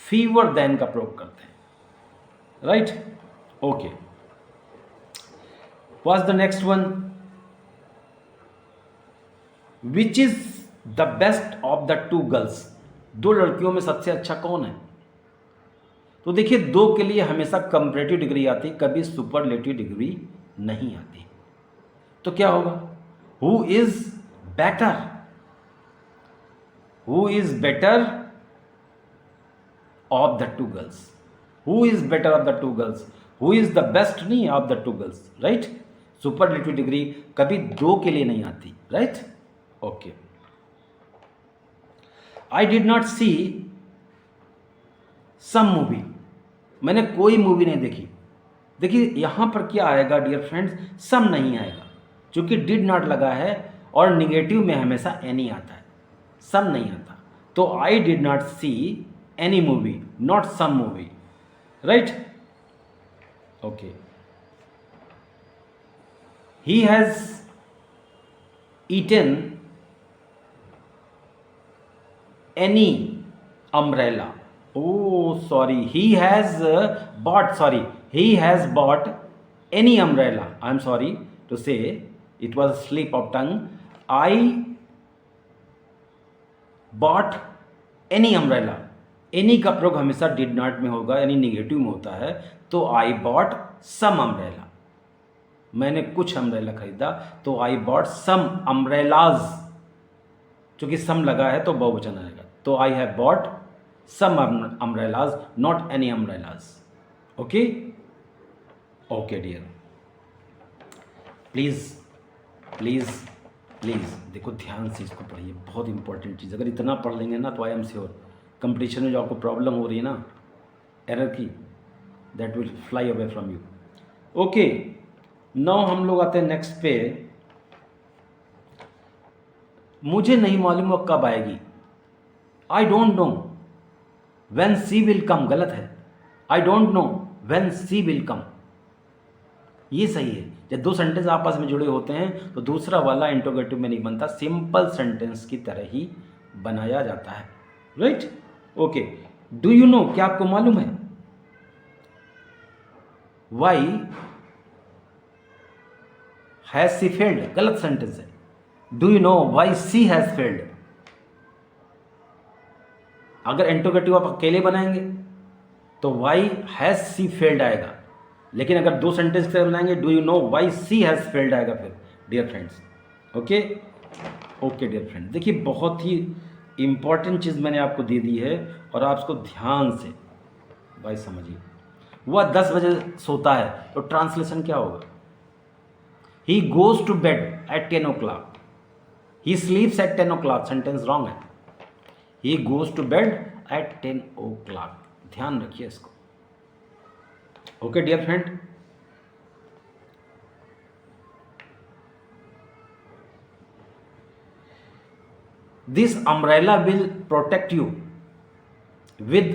फीवर देन का प्रयोग करते हैं, right. Okay, what's the next one, which is the best of the two girls, दो लड़कियों में सबसे अच्छा कौन है। तो देखिए दो के लिए हमेशा कंपैरेटिव डिग्री आती, कभी सुपरलेटिव डिग्री नहीं आती। तो क्या होगा, who is better, who is better of the two girls, who is better of the two girls, who is the best नहीं of the two girls, right. Superlative degree कभी दो के लिए नहीं आती, right. Okay, I did not see some movie, मैंने कोई movie नहीं देखी। देखिए यहां पर क्या आएगा डियर फ्रेंड्स, सम नहीं आएगा, क्योंकि डिड नॉट लगा है और निगेटिव में हमेशा एनी आता है, सम नहीं आता। तो I did not see any movie, not some movie, right. Okay, he has eaten any umbrella, oh sorry, he has bought any umbrella, I'm sorry to say, it was a slip of tongue, I bought any umbrella, any का प्रयोग हमेशा did not में होगा, यानी negative में होता है। तो I bought some umbrella, मैंने कुछ अम्ब्रेला खरीदा, तो I bought some umbrellas, चूंकि सम लगा है तो बहुवचन आएगा, तो I have bought some umbrellas, not any umbrellas. Okay, okay dear, please देखो ध्यान से इसको पढ़िए, बहुत इंपॉर्टेंट चीज़। अगर इतना पढ़ लेंगे ना तो आई एम श्योर कंपटीशन में जो आपको प्रॉब्लम हो रही है ना एरर की, that will fly away from you. Okay, now हम लोग आते हैं नेक्स्ट पे, मुझे नहीं मालूम वो कब आएगी, I don't know when she will come, गलत है, I don't know when she will come, ये सही है। जब दो सेंटेंस आपस में जुड़े होते हैं तो दूसरा वाला इंटरोगेटिव में नहीं बनता, सिंपल सेंटेंस की तरह ही बनाया जाता है, right. Okay, do you know, क्या आपको मालूम है, वाई हैज सी फेल्ड, गलत सेंटेंस है। Do you know why she has failed, अगर इंटरोगेटिव आप अकेले बनाएंगे तो वाई हैज सी फेल्ड आएगा, लेकिन अगर दो सेंटेंस से बनाएंगे do you know why she has failed आएगा फिर dear friends. Okay okay dear friends, देखिए बहुत ही इंपॉर्टेंट चीज़ मैंने आपको दे दी है और आप इसको ध्यान से भाई समझिए। वह 10 बजे सोता है तो ट्रांसलेशन क्या होगा, he goes to bed at 10 o'clock, he sleeps at 10 o'clock, sentence wrong है, he goes to bed at 10 o'clock, ध्यान रखिए इसको। Okay dear friend, this umbrella will protect you with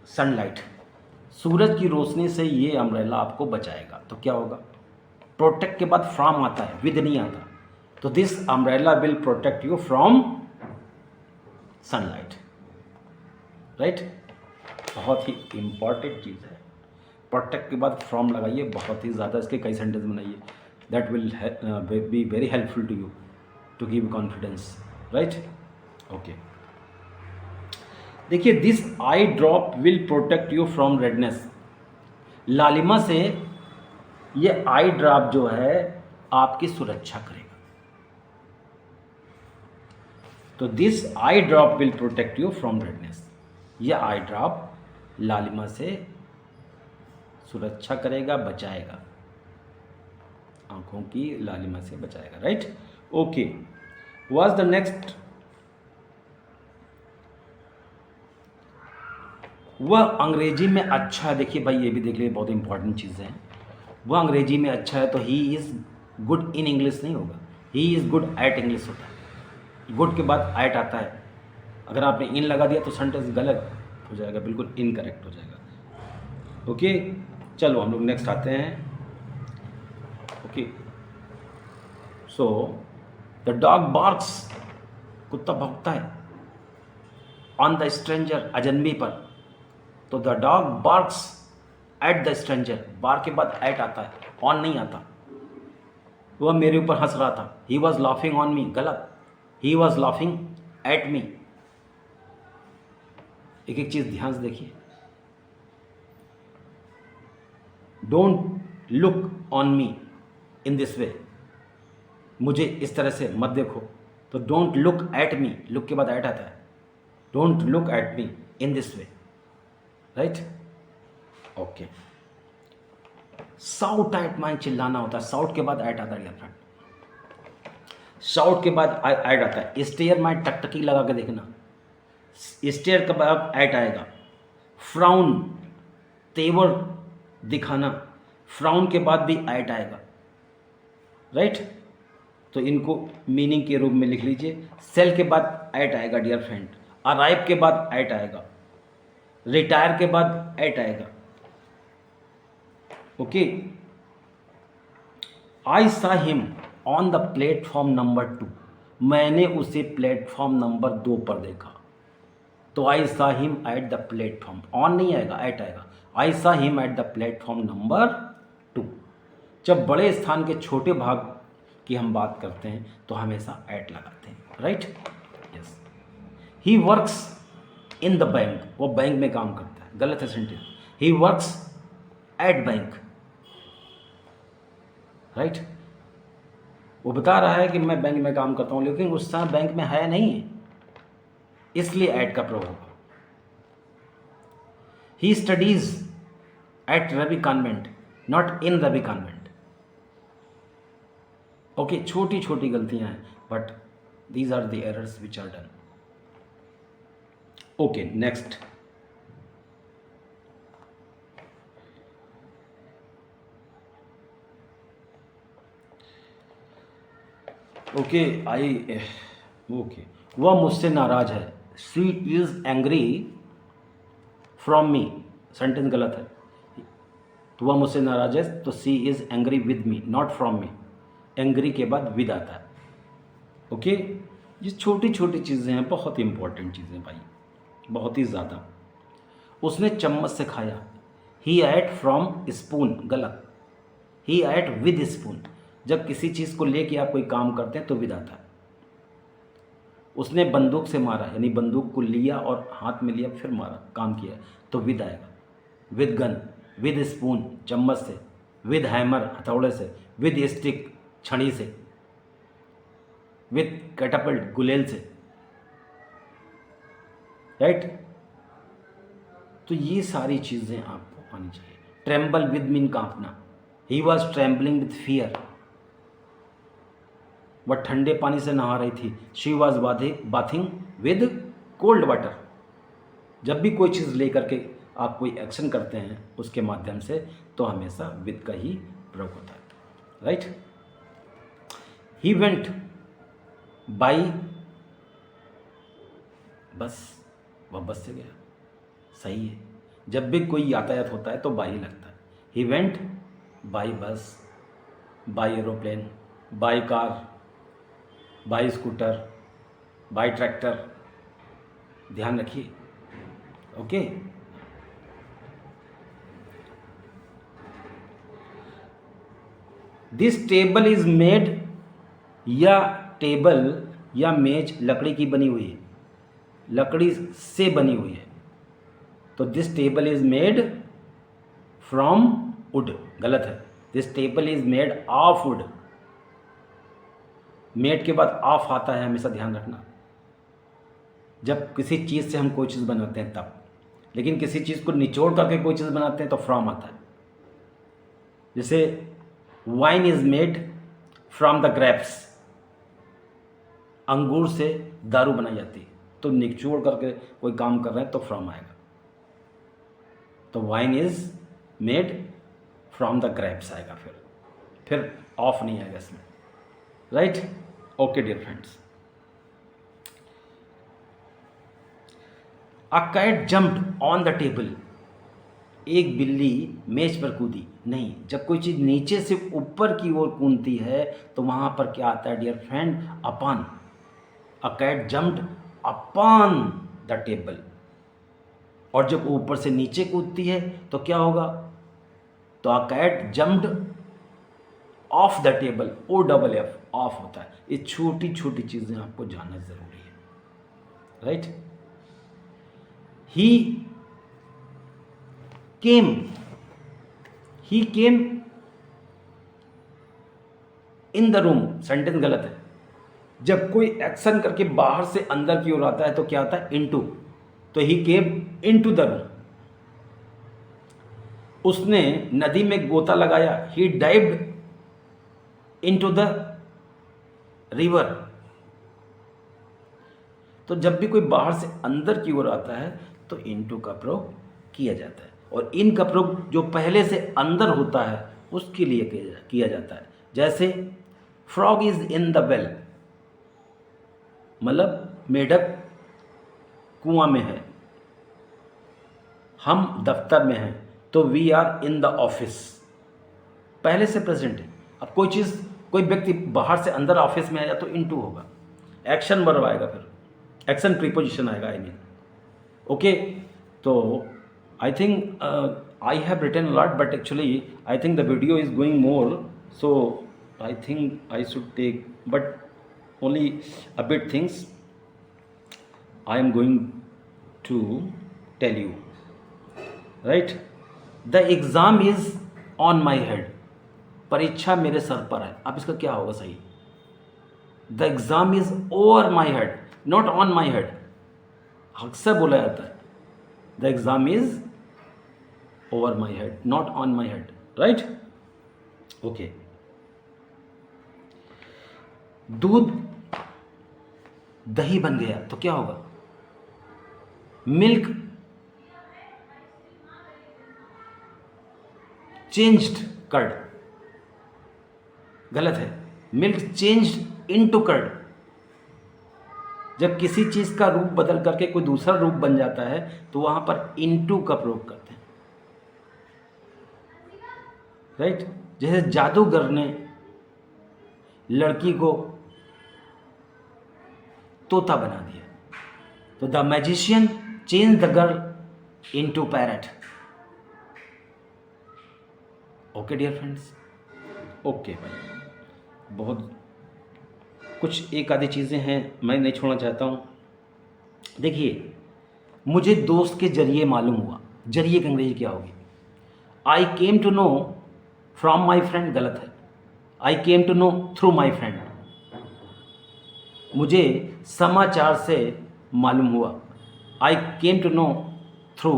sunlight, सूरज की रोशनी से ये अम्ब्रेला आपको बचाएगा। तो क्या होगा, प्रोटेक्ट के बाद फ्रॉम आता है, विद नहीं आता। तो this umbrella will protect you from sunlight, right. बहुत ही इंपॉर्टेंट चीज़ है। प्रोटेक्ट के बाद फ्रॉम लगाइए, बहुत ही ज़्यादा इसके कई सेंटेंस बनाइए, that will be very helpful to you to give confidence, right. Okay, देखिए, this eye drop will protect you from redness. लालिमा से ये आई ड्रॉप जो है आपकी सुरक्षा करेगा। तो this eye drop will protect you from redness. ये आई ड्रॉप लालिमा से सुरक्षा करेगा, बचाएगा, आंखों की लालिमा से बचाएगा, right. Okay, what's the next. वह अंग्रेजी में अच्छा है। देखिए भाई, ये भी देख लीजिए, बहुत इंपॉर्टेंट चीज़ है। वह अंग्रेजी में अच्छा है, तो he is good in English नहीं होगा, he is good at English होता है। गुड के बाद एट आता है। अगर आपने इन लगा दिया तो सेंटेंस गलत हो जाएगा, बिल्कुल इनकरेक्ट हो जाएगा। ओके, चलो हम लोग नेक्स्ट आते हैं। Okay, so the dog barks, कुत्ता भौंकता है, ऑन द स्ट्रेंजर, अजनबी पर। तो the dog barks at the stranger, bark के बाद एट आता है, ऑन नहीं आता। वह मेरे ऊपर हंस रहा था, he was laughing on me, गलत, he was laughing at me. एक एक चीज़ ध्यान से देखिए। Don't look on me in this way, मुझे इस तरह से मत देखो। तो don't look at me, look के बाद एट आता है, don't look at me in this way, right. Okay, shout at mine, चिल्लाना होता है, साउट के बाद एट आता है फ्रेंड, साउट के बाद एट आता है। स्टेयर माइन, टकटकी लगा के देखना, स्टेयर के बाद एट आएगा। फ्राउन, तेवर दिखाना, फ्राउन के बाद भी एट आएगा, राइट। तो इनको मीनिंग के रूप में लिख लीजिए। सेल के बाद एट आएगा डियर फ्रेंड, अराइव के बाद एट आएगा, रिटायर के बाद एट आएगा। Okay, I saw him on the platform number 2, मैंने उसे प्लेटफॉर्म नंबर 2 पर देखा। तो I saw him at the platform, on नहीं आएगा, एट आएगा। I saw him at the platform number 2। जब बड़े स्थान के छोटे भाग की हम बात करते हैं तो हमेशा एट लगाते हैं, right. Yes, he works in the bank, वो बैंक में काम करता है, गलत है sentence. He works at bank, right. वो बता रहा है कि मैं बैंक में काम करता हूँ, लेकिन उस समय बैंक में है नहीं, इसलिए एट का प्रयोग होगा। He studies at Ravi Convent, not in Ravi Convent. Okay, छोटी छोटी गलतियां हैं, but these are the errors which are done. Okay, next. Okay, okay, वह मुझसे नाराज है, she is angry from me, sentence गलत है। तो वह मुझसे नाराज है, तो she is angry with me, not from me. Angry के बाद विद आता है। ओके, ये छोटी छोटी चीज़ें हैं, बहुत इंपॉर्टेंट चीज़ें भाई, बहुत ही ज़्यादा। उसने चम्मच से खाया, ही एट फ्रॉम स्पून, गलत, ही एट विद स्पून। जब किसी चीज़ को लेके आप कोई काम करते हैं तो विद आता है। उसने बंदूक से मारा, यानी बंदूक को लिया और हाथ में लिया फिर मारा, काम किया, तो विद आएगा। विद गन, विद स्पून, चम्मच से, विद हैमर, हथौड़े से, विद स्टिक, छड़ी से, विद कैटापल्ट, गुलेल से, राइट। तो ये सारी चीज़ें आपको आनी चाहिए। ट्रेम्बल विद मीन कांपना, he was trembling with fear. वह ठंडे पानी से नहा रही थी, she was bathing with cold water. जब भी कोई चीज़ लेकर के आप कोई एक्शन करते हैं उसके माध्यम से, तो हमेशा विद का ही प्रयोग होता है, right. He went by bus, वह बस से गया, सही है। जब भी कोई यातायात होता है तो बाई लगता है। He went by bus, by aeroplane, by car, by scooter, by tractor. ध्यान रखिए। Okay. This table is made, या टेबल या मेज लकड़ी की बनी हुई है, लकड़ी से बनी हुई है, तो this table is made from would, गलत है। This table is made of would. Made के बाद ऑफ आता है, हमेशा ध्यान रखना। जब किसी चीज़ से हम कोई चीज़ बनाते हैं तब, लेकिन किसी चीज़ को निचोड़ करके कोई चीज़ बनाते हैं तो फ्रॉम आता है। जैसे wine is made from the grapes, अंगूर से दारू बनाई जाती है, तो निचोड़ करके कोई काम कर रहे हैं तो फ्रॉम आएगा। तो wine is made from the grapes आएगा, फिर ऑफ नहीं आएगा इसमें। Right? Okay dear friends. A cat jumped on the table, एक बिल्ली मेज पर कूदी। नहीं, जब कोई चीज़ नीचे से ऊपर की ओर कूदती है तो वहाँ पर क्या आता है dear friend? Upon. A cat jumped upon the table. और जब ऊपर से नीचे कूदती है तो क्या होगा? तो a cat jumped off the table, O double F, off होता है। ये छोटी छोटी चीज़ें आपको जानना ज़रूरी है। Right? He came in the room, sentence गलत है। जब कोई एक्शन करके बाहर से अंदर की ओर आता है तो क्या आता है? इनटू। तो ही केम इनटू द रूम। उसने नदी में गोता लगाया, ही डाइव्ड इनटू द रिवर। तो जब भी कोई बाहर से अंदर की ओर आता है तो इनटू का प्रयोग किया जाता है, और इन का प्रयोग जो पहले से अंदर होता है उसके लिए किया जाता है। जैसे frog is in the well, मतलब मेढक कुआं में है। हम दफ्तर में हैं तो we are in the office, पहले से प्रेजेंट है। अब कोई व्यक्ति बाहर से अंदर ऑफिस में आया तो इनटू होगा, एक्शन वर्ब आएगा, फिर एक्शन प्रीपोजिशन आएगा, आई मीन। ओके, तो I think I have written a lot, but actually I think the video is going more, so I think I should take, but only a bit things I am going to tell you. Right? The exam is on my head. परीक्षा मेरे sir पर है। अब इसका क्या होगा सही? The exam is over my head, not on my head. अक्सर बोला जाता है the exam is over my head, not on my head. Right? Okay. दूध दही बन गया तो क्या होगा? मिल्क चेंज्ड कर्ड, गलत है। Milk changed into curd. जब किसी चीज का रूप बदल करके कोई दूसरा रूप बन जाता है तो वहां पर इनटू का प्रयोग करते हैं। राइट? जैसे जादूगर ने लड़की को तोता बना दिया, तो the magician change the girl into parrot. Okay dear friends, okay भाई, बहुत कुछ एक आधी चीज़ें हैं मैं नहीं छोड़ना चाहता हूँ। देखिए, मुझे दोस्त के जरिए मालूम हुआ, जरिए की अंग्रेजी क्या होगी? I came to know from my friend, गलत है। I came to know through my friend. मुझे समाचार से मालूम हुआ, I came to know through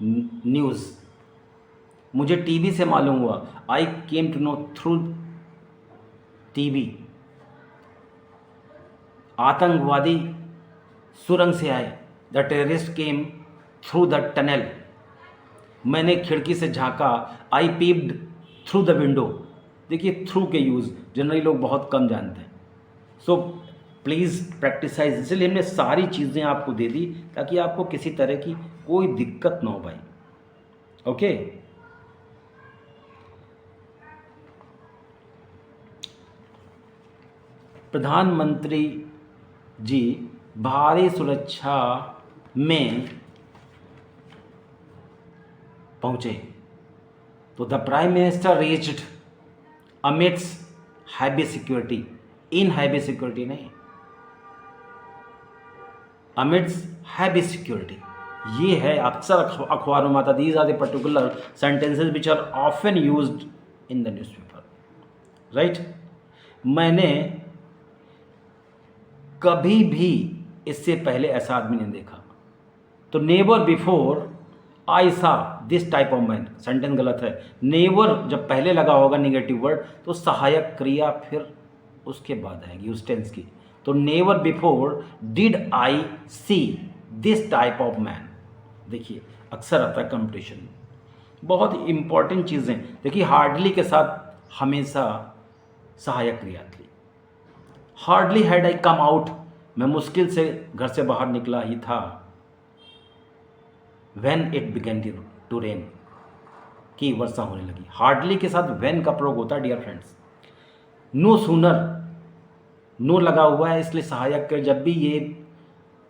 news. मुझे टीवी से मालूम हुआ, I came to know through TV. आतंकवादी सुरंग से आए, the terrorist came through the tunnel. मैंने खिड़की से झांका, I peeped through the window. देखिए, थ्रू के यूज़ जनरली लोग बहुत कम जानते हैं, सो प्लीज़ प्रैक्टिसाइज। इसलिए हमने सारी चीज़ें आपको दे दी ताकि आपको किसी तरह की कोई दिक्कत ना हो भाई। ओके। प्रधानमंत्री जी भारी सुरक्षा में पहुंचे तो the prime minister reached amidst heavy security, in heavy security नहीं, अमिट्स हैवी सिक्योरिटी। ये है अक्सर अखबारों में आता, these are the particular sentences which are often used in the newspaper, right. मैंने कभी भी इससे पहले ऐसा आदमी नहीं देखा। तो नेवर बिफोर आई सा this type of man, sentence गलत है। नेवर जब पहले लगा होगा निगेटिव वर्ड तो सहायक क्रिया फिर उसके बाद आएगी उस टेंस की। तो never before did I see this type of man. देखिए अक्सर आता है कंपटीशन में, बहुत इंपॉर्टेंट चीज़ें। देखिए हार्डली के साथ हमेशा सहायक क्रिया थी। Hardly had I come out, मैं मुश्किल से घर से बाहर निकला ही था। When it began to rain, की वर्षा होने लगी। हार्डली के साथ व्हेन का प्रयोग होता है dear friends. No sooner, no लगा हुआ है इसलिए सहायक क्रिया जब भी ये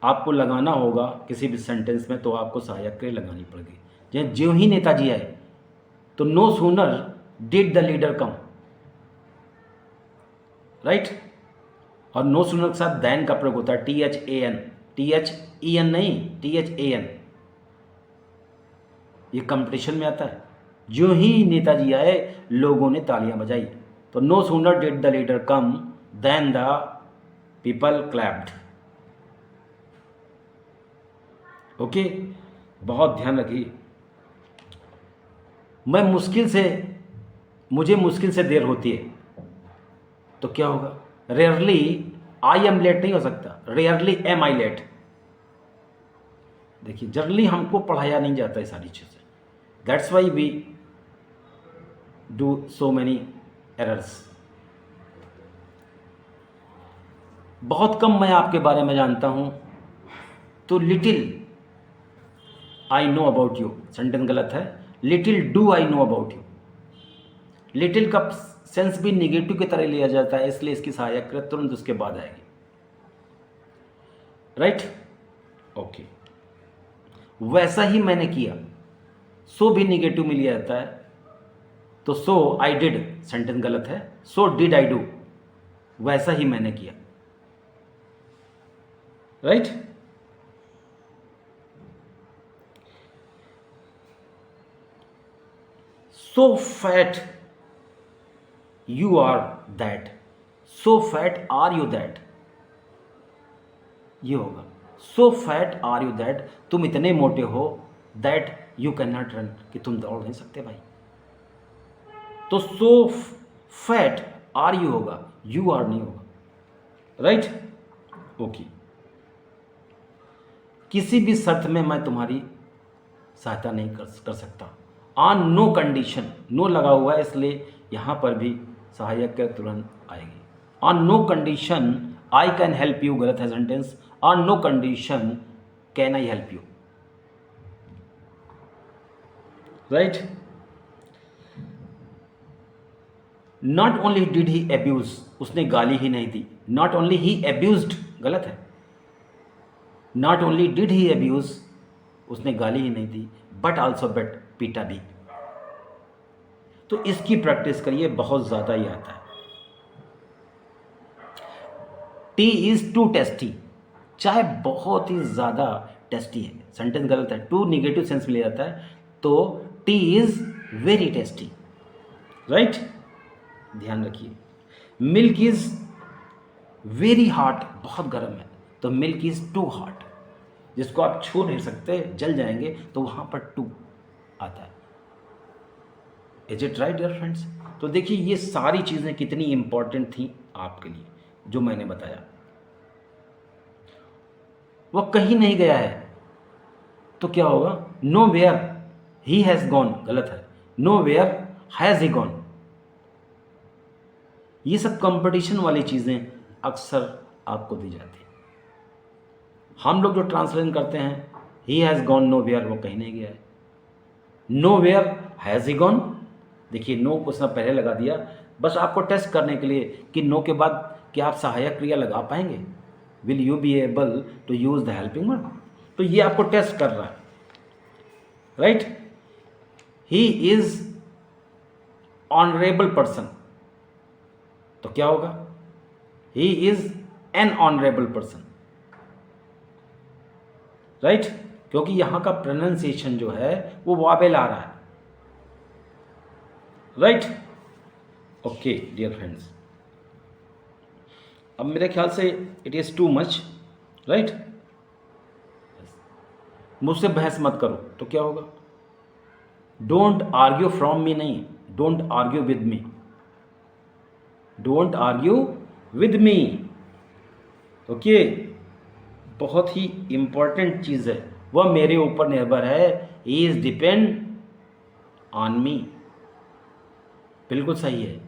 आपको लगाना होगा किसी भी सेंटेंस में तो आपको सहायक क्रिया लगानी पड़ेगी। जैसे ज्यों ही नेताजी आए तो no sooner did the leader come, right. और नो सूनर के साथ देन का प्रयोग होता है THAN, THEN नहीं, THAN। ये कंपटीशन में आता है। ज्यों ही नेताजी आए लोगों ने तालियां बजाई। तो no sooner did the leader come then the people clapped. Okay, बहुत ध्यान रखिए। मुझे मुश्किल से देर होती है तो क्या होगा? रेयरली आई एम लेट नहीं हो सकता, रेयरली एम आई लेट। देखिए जनरली हमको पढ़ाया नहीं जाता है सारी चीज़ें, that's why we do so many errors. बहुत कम मैं आपके बारे में जानता हूं तो little I know about you, sentence गलत है। Little do I know about you. Little का सेंस भी निगेटिव की तरह लिया जाता है इसलिए इसकी सहायक क्रिया तुरंत उसके बाद आएगी, राइट। ओके, वैसा ही मैंने किया, सो भी निगेटिव में लिया जाता है तो सो आई डिड, सेंटेंस गलत है। सो डिड आई डू, वैसा ही मैंने किया, right. So fat you are that, so fat are you that, ये होगा। So fat are you that, तुम इतने मोटे हो, that you can not run, कि तुम दौड़ नहीं सकते भाई। तो सो फैट आर यू होगा, यू आर नहीं होगा, राइट। ओके, किसी भी शर्त में मैं तुम्हारी सहायता नहीं कर सकता। ऑन नो कंडीशन, नो लगा हुआ है इसलिए यहां पर भी सहायक क्रिया तुरंत आएगी। On no condition I can help you, गलत है sentence. On no condition can I help you, right. Not only did he abuse, उसने गाली ही नहीं दी। नॉट ओनली ही एब्यूज्ड, गलत है। Not only did he abuse, उसने गाली ही नहीं दी, बट ऑल्सो बेट, पीटा भी। तो इसकी प्रैक्टिस करिए, बहुत ज़्यादा ही आता है। टी इज़ टू टेस्टी, चाय बहुत ही ज़्यादा टेस्टी है, सेंटेंस गलत है। टू निगेटिव सेंस में लिया जाता है तो T is very tasty, right. ध्यान रखिए। मिल्क इज़ वेरी हॉट, बहुत गर्म है तो मिल्क इज़ टू हॉट, जिसको आप छू नहीं सकते, जल जाएंगे, तो वहाँ पर टू आता है। Is it right dear friends? तो देखिए ये सारी चीज़ें कितनी इंपॉर्टेंट थी आपके लिए जो मैंने बताया। वह कहीं नहीं गया है तो क्या होगा? Nowhere he has gone, गलत है। Nowhere has he gone. ये सब कंपटीशन वाली चीज़ें अक्सर आपको दी जाती हैं। हम लोग जो ट्रांसलेशन करते हैं he has gone nowhere, वो कहीं नहीं गया है। Nowhere has he gone. देखिए नो को उसने पहले लगा दिया, बस आपको टेस्ट करने के लिए कि नो के बाद क्या आप सहायक क्रिया लगा पाएंगे, will you be able to use the helping verb. तो ये आपको टेस्ट कर रहा है, right. He is honourable person, तो क्या होगा, he is an honourable person, right, क्योंकि यहां का प्रोनाउंसिएशन जो है वो वावेल आ रहा है, राइट। ओके डियर फ्रेंड्स, अब मेरे ख्याल से it is too much, right. मुझसे बहस मत करो, तो क्या होगा, डोंट आर्ग्यू फ्रॉम मी नहीं, don't argue with me, don't argue with me. Okay, बहुत ही इंपॉर्टेंट चीज़ है, वह मेरे ऊपर निर्भर है, he is depend on me. बिल्कुल सही है,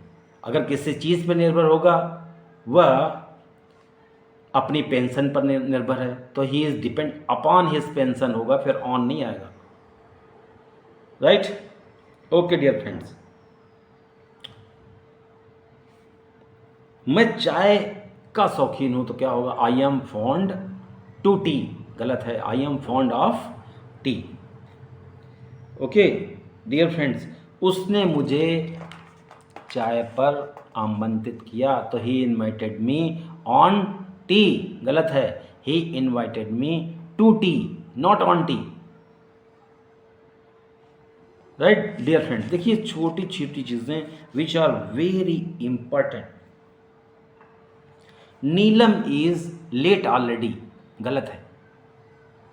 अगर किसी चीज़ पर निर्भर होगा, वह अपनी पेंशन पर निर्भर है, तो he is depend upon his pension होगा, फिर ऑन नहीं आएगा, राइट। ओके डियर फ्रेंड्स, मैं चाय का शौकीन हूं, तो क्या होगा, I am fond to tea, गलत है, I am fond of tea. Okay dear friends, उसने मुझे चाय पर आमंत्रित किया, तो he invited me on tea, गलत है, he invited me to tea, not on tea, right dear friends. देखिए छोटी छोटी चीजें which are very important. Neelam is late already, गलत है,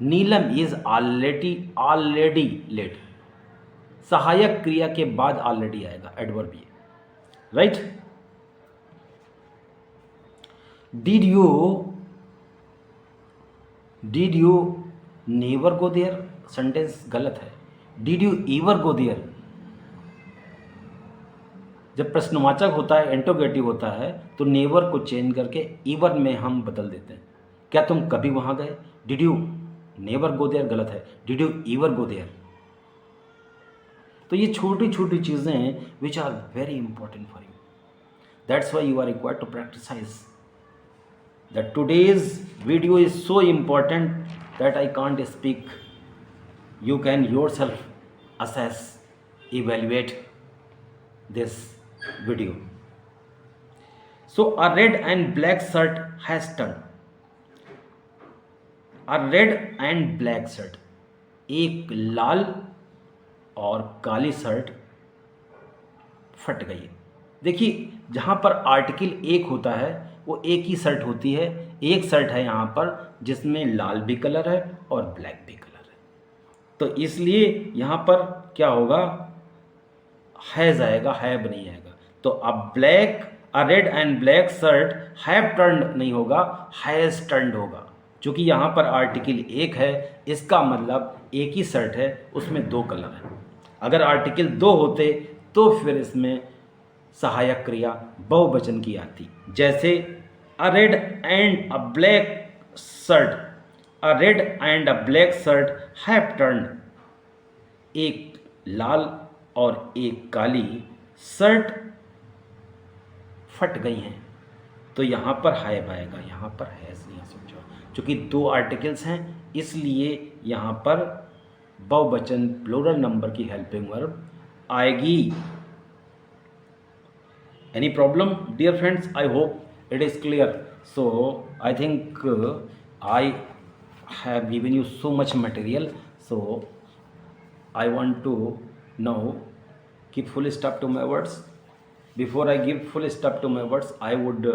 नीलम इज ऑलरेडी लेट, सहायक क्रिया के बाद ऑलरेडी आएगा, एडवर्ब ये, right. Did you never go there, sentence गलत है, did you ever go there. जब प्रश्नवाचक होता है, इंटरोगेटिव होता है, तो नेवर को चेंज करके ईवर में हम बदल देते हैं, क्या तुम कभी वहां गए, did you never go there गलत है, did you ever go there. तो ये छोटी छोटी चीज़ें which are very important for you, that's why you are required to practise. That today's video is so important that I can't speak. You can yourself assess, evaluate this video. So a red and black shirt has turned. A red and black shirt, एक लाल और काली shirt फट गई है। देखिए जहाँ पर article एक होता है वो एक ही शर्ट होती है, एक शर्ट है यहाँ पर जिसमें लाल भी कलर है और ब्लैक भी कलर है, तो इसलिए यहाँ पर क्या होगा, हैज़ आएगा, हैव नहीं आएगा। तो a red and black shirt have turned नहीं होगा, हैज़ टर्न्ड होगा, क्योंकि यहाँ पर आर्टिकल एक है, इसका मतलब एक ही शर्ट है, उसमें दो कलर है। अगर आर्टिकल दो होते तो फिर इसमें सहायक क्रिया बहुवचन की आती, जैसे a red and a black shirt, a red and a black shirt have turned, एक लाल और एक काली शर्ट फट गई हैं, तो यहाँ पर हैव आएगा, यहाँ पर हैज़ नहीं समझो, क्योंकि दो आर्टिकल्स हैं, इसलिए यहाँ पर बहुवचन प्लूरल नंबर की हेल्पिंग वर्ब आएगी। Any problem dear friends? I hope it is clear. So I think I have given you so much material, so I want to now give full stop to my words. Before I give full stop to my words, I would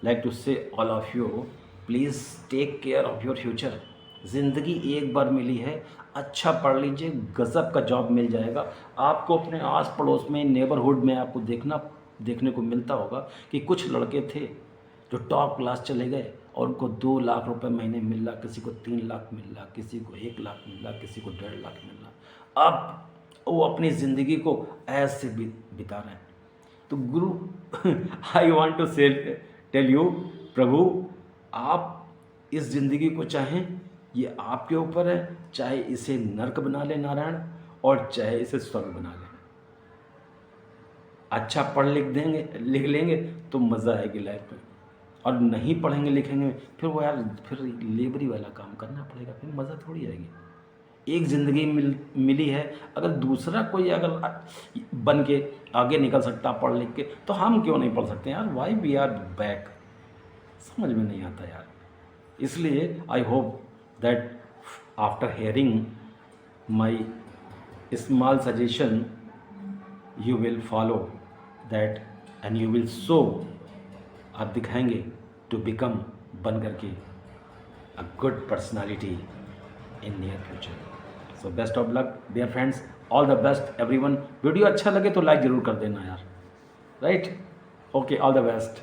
like to say all of you, please take care of your future. ज़िंदगी एक बार मिली है, अच्छा पढ़ लीजिए, गज़ब का job मिल जाएगा आपको। अपने आस पड़ोस में, नेबरहुड में आपको देखने को मिलता होगा कि कुछ लड़के थे जो टॉप क्लास चले गए और उनको 2 लाख रुपए महीने मिल रहा, किसी को 3 लाख मिल रहा, किसी को 1 लाख मिल रहा, किसी को 1.5 लाख मिल रहा। अब वो अपनी ज़िंदगी को ऐसे बिता रहे हैं। तो गुरु आई वॉन्ट टू से टेल यू, प्रभु आप इस ज़िंदगी को चाहें, ये आपके ऊपर है, चाहे इसे नर्क बना ले नारायण, और चाहे इसे स्वर्ग बना लें। अच्छा पढ़ लिख लेंगे तो मज़ा आएगी लाइफ में, और नहीं पढ़ेंगे लिखेंगे फिर वो यार फिर लेबरी वाला काम करना पड़ेगा, फिर मज़ा थोड़ी आएगी। एक ज़िंदगी मिली है, अगर दूसरा कोई अगर बन के आगे निकल सकता पढ़ लिख के, तो हम क्यों नहीं पढ़ सकते यार? Why we are back? समझ में नहीं आता यार। इसलिए I hope that after hearing my small suggestion you will follow that and you will show, आप दिखाएंगे टू बिकम, बन करके a good personality in near future. So best of luck dear friends, all the best everyone. Video अच्छा लगे तो like ज़रूर कर देना यार, right? Okay, all the best.